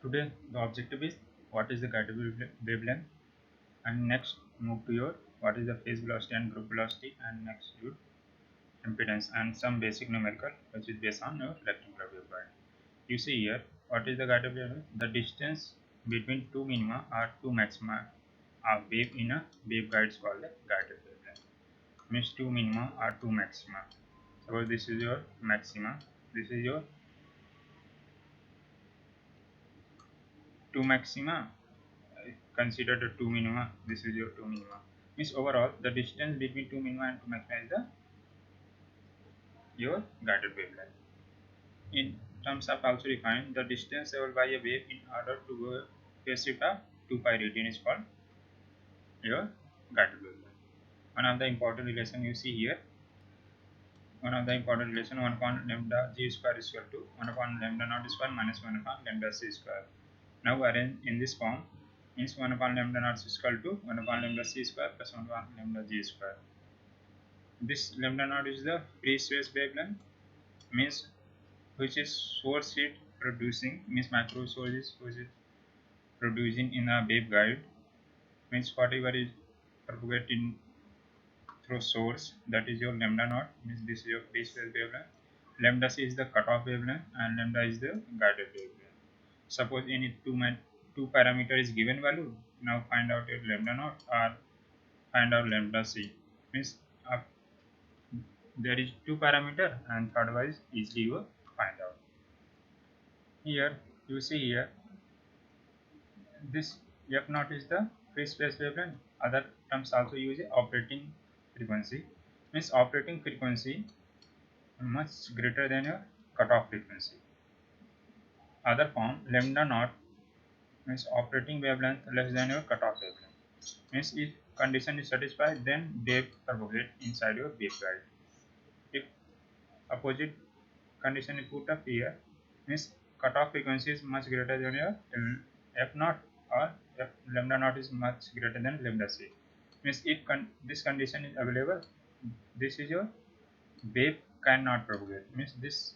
Today the objective is what is the guided wavelength, and next move to your what is the phase velocity and group velocity, and next your impedance and some basic numerical which is based on your rectangular waveguide. You see here what is the guided wavelength? The distance between two minima or two maxima of wave in a waveguide is called the guided wavelength. Means two minima or two maxima. Suppose this is your maxima, this is your two maxima. Consider the two minima, this is your two minima. Means overall the distance between two minima and two maxima is the your guided wavelength. In terms of also defined, the distance traveled by a wave in order to go phase shift of 2 pi radian is called your guided wavelength. One of the important relation you see here, one of the important relation 1 upon lambda g square is equal to 1 upon lambda naught square minus 1 upon lambda c square. Now arrange in this form, means 1 upon lambda naught is equal to 1 upon lambda c square plus 1 upon lambda g square. This lambda naught is the free space wavelength, means which is source heat producing, means macro sources which is producing in a waveguide, means whatever is propagating through source, that is your lambda naught, means this is your free space wavelength. Lambda c is the cutoff wavelength and lambda is the guided wavelength. Suppose any two parameter is given value, now find out your lambda naught or find out lambda c, means there is two parameter and third one is easily you find out. Here you see here this f naught is the free space wavelength. Other terms also use operating frequency, means operating frequency much greater than your cutoff frequency. Other form lambda naught means operating wavelength less than your cutoff wavelength, means if condition is satisfied then wave propagate inside your waveguide. If opposite condition is put up here, means cutoff frequency is much greater than your f naught or lambda naught is much greater than lambda c, means if this condition is available, this is your wave cannot propagate, means this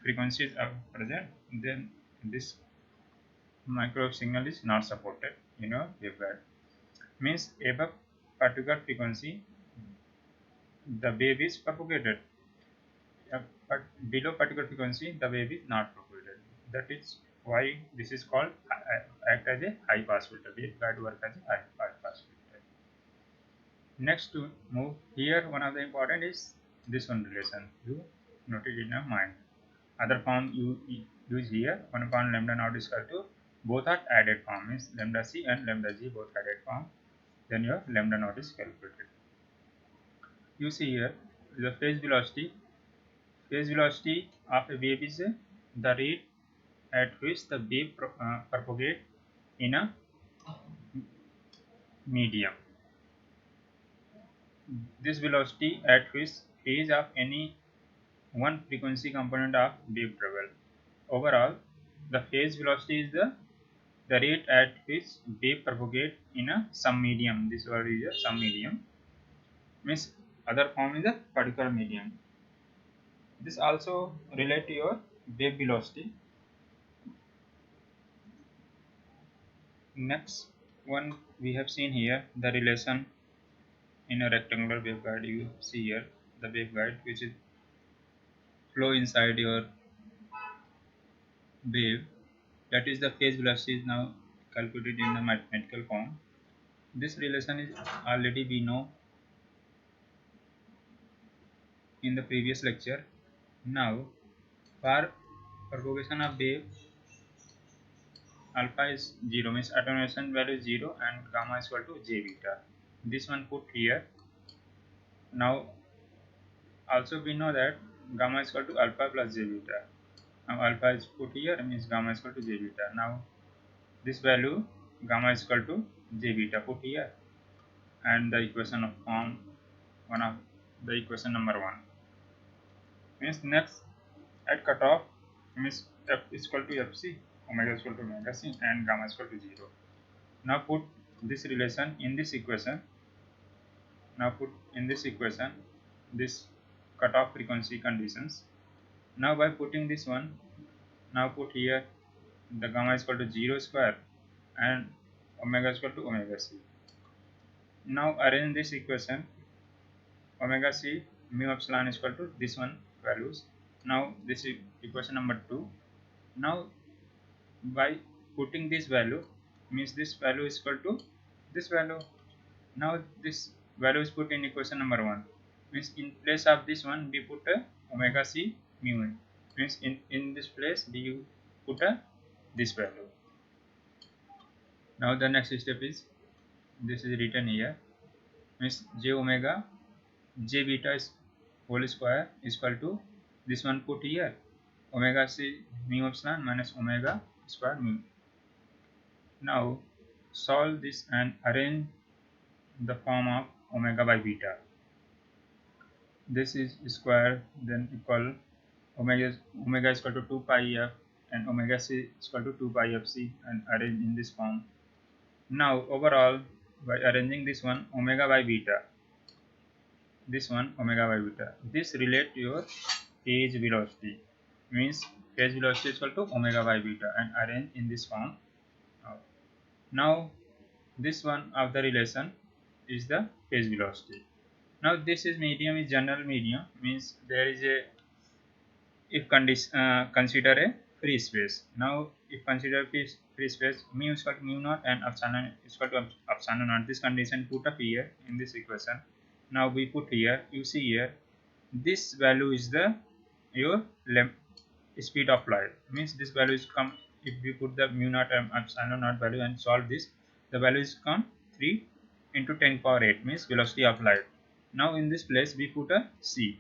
frequency is present, then this microwave signal is not supported in your waveguide. Means above particular frequency the wave is propagated, but below particular frequency the wave is not propagated. That is why this is called act as a high pass filter. Waveguide work as a high pass filter. Next to move here, one of the important is this one relation. You note it in your mind. Other form you use here, 1 upon lambda naught is equal to both are added form, means lambda c and lambda g both added form. Then your lambda naught is calculated. You see here the phase velocity. Phase velocity of a wave is the rate at which the wave propagate in a medium. This velocity at which phase of any one frequency component of wave travel. Overall, the phase velocity is the rate at which wave propagate in a some medium. This word is a some medium, means other form is a particular medium. This also relate to your wave velocity. Next one we have seen here the relation in a rectangular waveguide. You see here the waveguide which is flow inside your wave, that is the phase velocity is now calculated in the mathematical form. This relation is already we know in the previous lecture. Now for propagation of wave, alpha is 0, means attenuation value is 0 and gamma is equal to j beta. This one put here. Now also we know that gamma is equal to alpha plus j beta. Now alpha is put here, means gamma is equal to j beta. Now this value gamma is equal to j beta put here, and the equation of form one of the equation number 1. Means next at cutoff, means f is equal to fc, omega is equal to omega c, and gamma is equal to 0. Now put this relation in this equation. Now put in this equation this cutoff frequency conditions. Now by putting this one, now put here the gamma is equal to 0 square and omega is equal to omega c. Now arrange this equation, omega c mu epsilon is equal to this one values. Now this is equation number 2. Now by putting this value, means this value is equal to this value. Now this value is put in equation number 1, means in place of this one we put a omega c mu n, means in this place we put a this value. Now the next step is, this is written here, means j omega j beta is whole square is equal to this one put here, omega c mu epsilon minus omega square mu. Now solve this and arrange the form of omega by beta. This is square then equal omega is equal to 2 pi f and omega c is equal to 2 pi f c, and arrange in this form. Now overall, by arranging this one omega by beta, this one omega by beta, this relate your phase velocity, means phase velocity is equal to omega by beta, and arrange in this form. Now this one of the relation is the phase velocity. Now this is medium is general medium, means there is a, if consider a free space. Now if consider free space, mu is equal to mu naught and epsilon is equal to epsilon naught, this condition put up here in this equation. Now we put here, you see here, this value is the your speed of light, means this value is come, if we put the mu naught and epsilon naught value and solve this, the value is come 3 into 10 power 8, means velocity of light. Now in this place we put a c,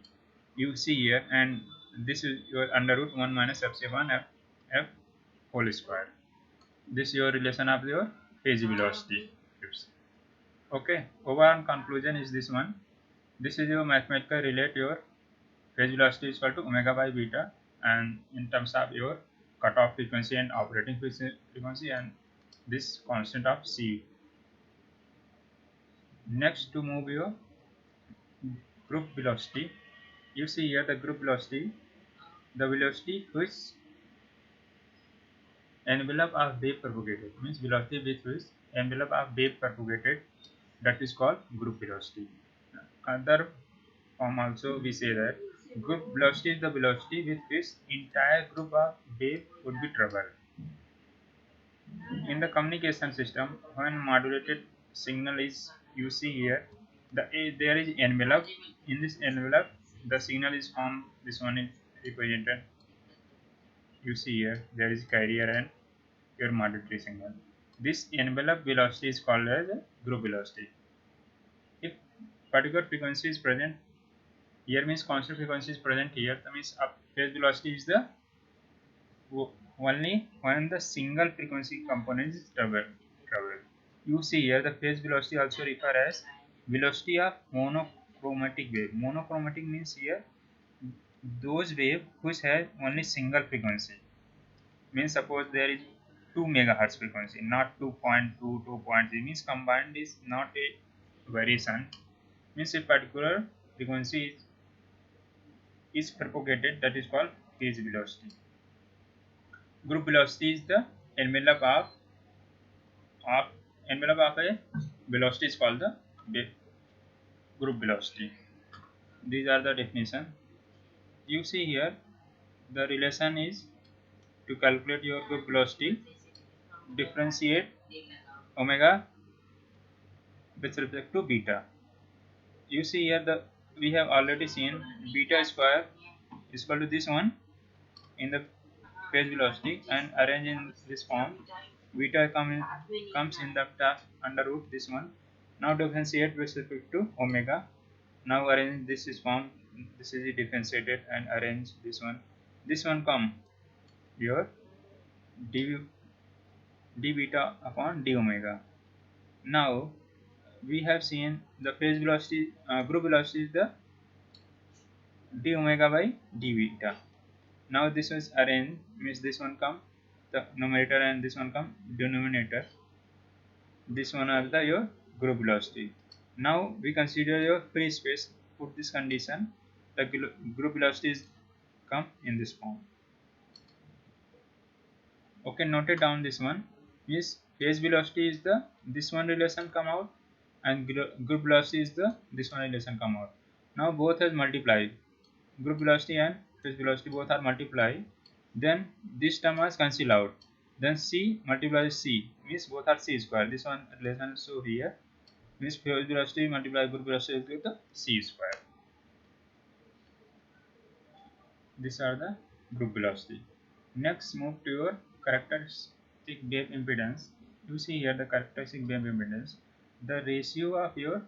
you see here, and this is your under root 1 minus epsilon f whole square. This is your relation of your phase velocity. Okay, overall conclusion is this one. This is your mathematical relate your phase velocity is equal to omega by beta, and in terms of your cutoff frequency and operating frequency, and this constant of c. Next, to move your group velocity, you see here the group velocity, the velocity which envelope of wave propagated, means velocity with which envelope of wave propagated, that is called group velocity. Other form also we say that group velocity is the velocity with which entire group of wave would be traveled. In the communication system, when modulated signal is, you see here, there is envelope. In this envelope, the signal is formed. This one is represented. You see here, there is carrier and your modulatory signal. This envelope velocity is called as group velocity. If particular frequency is present here, means constant frequency is present here, that means phase velocity is the only when the single frequency component is traveled. You see here the phase velocity also referred as velocity of monochromatic wave. Monochromatic means here those wave which have only single frequency. Means suppose there is 2 megahertz frequency, not 2.2, 2.3, means combined is not a variation. Means a particular frequency is propagated, that is called phase velocity. Group velocity is the envelope of a velocity is called the group velocity. These are the definition. You see here the relation is, to calculate your group velocity, differentiate omega with respect to beta. You see here we have already seen beta square is equal to this one in the phase velocity, and arrange in this form. Beta comes in the under root this one. Now differentiate with respect to omega. Now arrange this is form. This is differentiated and arrange this one. This one come your d beta upon d omega. Now we have seen the phase velocity, group velocity is the d omega by d beta. Now this is arranged, means this one come the numerator and this one come denominator. This one are your group velocity. Now we consider your free space. Put this condition, the group velocity is come in this form. Okay, note it down. This one is phase velocity is the this one relation come out, and group velocity is the this one relation come out. Now both has multiplied. Group velocity and phase velocity both are multiplied. Then this term was cancelled out. Then C multiplies C means both are C square. This one relation show here means phase velocity multiplied group velocity is equal to C square. These are the group velocity. Next, move to your characteristic wave impedance. You see here the characteristic wave impedance. The ratio of your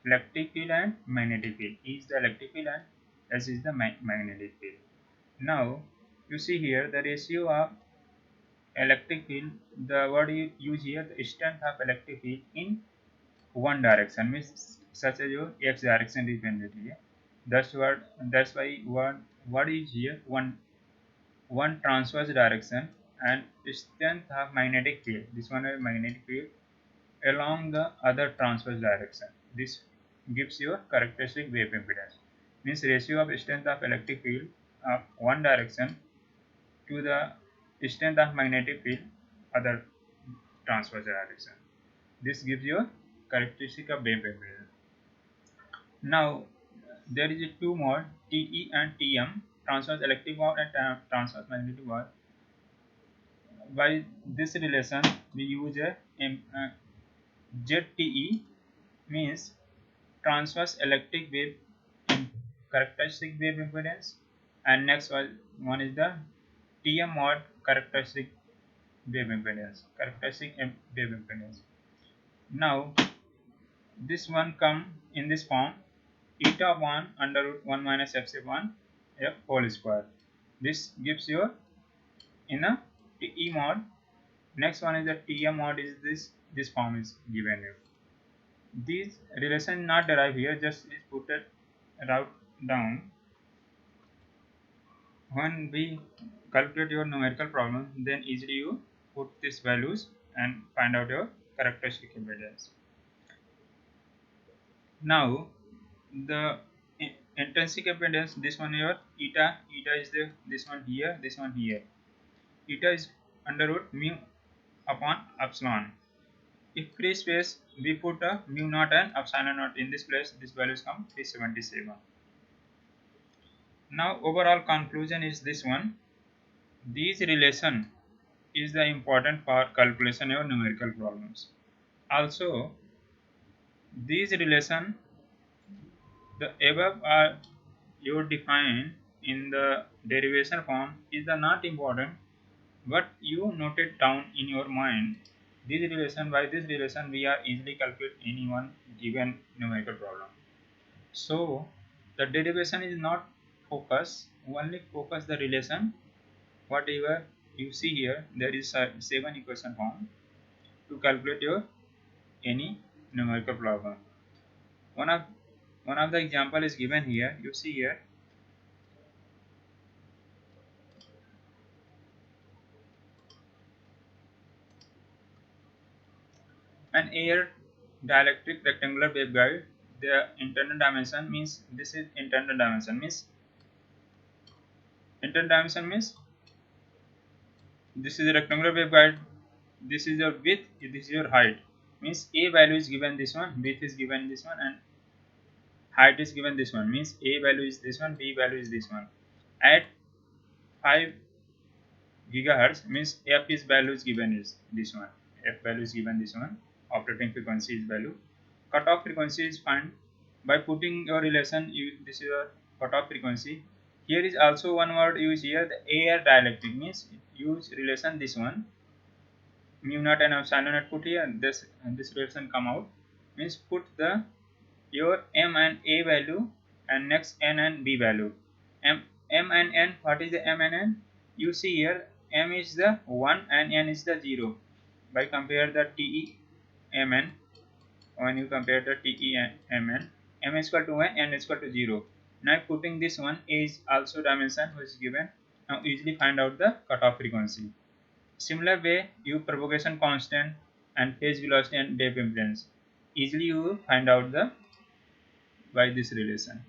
electric field and magnetic field is the electric field and S is the magnetic field. Now, you see here the ratio of electric field. The word you use here, the strength of electric field in one direction means such as your x direction dependent here. That's why what is here one transverse direction and strength of magnetic field. This one is magnetic field along the other transverse direction. This gives you a characteristic wave impedance. Means ratio of strength of electric field of one direction to the strength of magnetic field other transverse direction. This gives you a characteristic of wave impedance. Now there is a two mode TE and TM, transverse electric mode and transverse magnetic mode. By this relation we use a ZTE means transverse electric wave characteristic wave impedance, and next one is the TM mod characteristic wave impedance. Now this one come in this form eta 1 under root 1 minus epsilon 1 f whole square. This gives you in a TE mod. Next one is the TM mod is this form is given you. These relation not derived here, just is put it route down. When we calculate your numerical problem, then easily you put these values and find out your characteristic impedance. Now the intrinsic impedance, this one your eta is the this one here, eta is under root mu upon epsilon. If free space we put a mu naught and epsilon naught in this place, this values come 377. Now overall conclusion is this one. These relation is the important for calculation of numerical problems. Also these relation the above are you define in the derivation form is the not important, but you note it down in your mind. This relation, by this relation we are easily calculate any one given numerical problem. So the derivation is not focus, only focus the relation. Whatever you see here, there is a 7 equation form to calculate your any numerical problem. One of the example is given here. You see here an air dielectric rectangular waveguide. The internal dimension means this is internal dimension means this is a rectangular waveguide. This is your width. This is your height. Means a value is given this one, width is given this one, and height is given this one. Means a value is this one, b value is this one. At 5 gigahertz means f is value is given is this one. F value is given this one. Operating frequency is value. Cutoff frequency is found by putting your relation. This is your cutoff frequency. Here is also one word used here. The air dielectric means use relation this one. Mu naught and epsilon naught put here. This relation come out means put the your m and a value and next n and b value. M and n. What is the m and n? You see here m is the 1 and n is the 0. By compare the TE mn, when you compare the TE and mn, m is equal to 1, n is equal to 0. Now putting this one, a is also dimension which is given. Now easily find out the cutoff frequency. Similar way you propagation constant and phase velocity and wave impedance easily you find out the by this relation.